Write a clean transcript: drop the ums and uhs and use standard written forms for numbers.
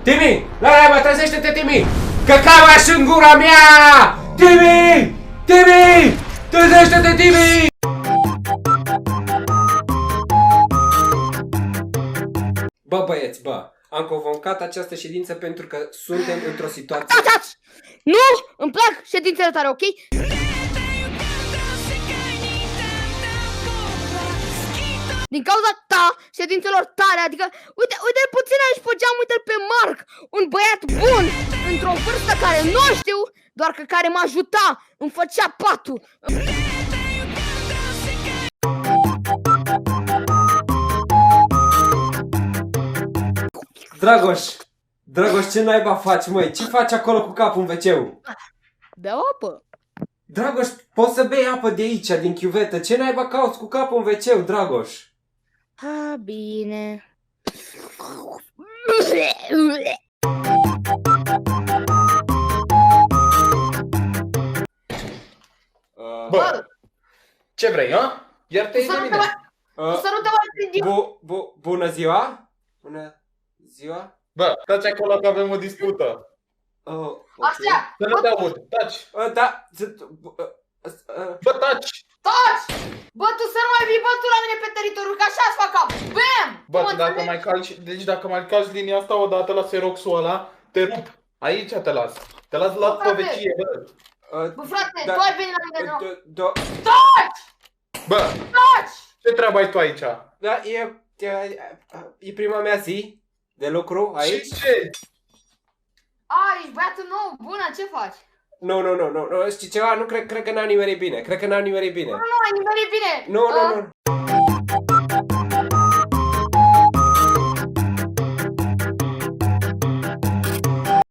Timi! La naiba, trezește-te, Timi! Că cavaș în gura mea! Timi! Timi! Trezește-te, Timi! Bă, băieți, bă, am convocat această ședință pentru că suntem într-o situație... Nu! Îmi plac ședințele tare, ok? Din cauza ta, ședințelor tare, adică, uite puțin aici pe geam, uite-l pe Marc, un băiat bun, într-o vârstă care nu știu, doar că care mă ajuta, îmi făcea patul. Dragoș, ce naiba faci, măi? Ce faci acolo cu capul în WC-ul? Beau apă. Dragoș, poți să bei apă de aici, din chiuvetă. Ce naiba cauți cu capul în WC-ul, Dragoș? Ha, bine. Bă, ce vrei, ha? Iar te iei de mine. Să nu te mai prind eu. Bună ziua? Bună ziua? Bă, taci acolo că avem o dispută. Așa, Să nu te aud, taci. Da, Bă, taci. taci! Bă, tu să nu mai vii, bă, tu la mine pe teritoriu, că așa-ți fac cap. Bam! Bă, tu dacă mai calci, deci dacă mai calci linia asta odată la Seroxul ăla, te rup. Aici te las. Te las la povecie, bă. Bă, frate, tu ai venit la mine, nu? Taci! Bă, Taci! ce treabă ai tu aici? Da, e prima mea zi de lucru aici. Și ce? A, ești băiatul nou, bună, ce faci? Nu, știi ceva? Nu, cred că n-am nimerit bine. Nu, ai nimerit bine. Nu.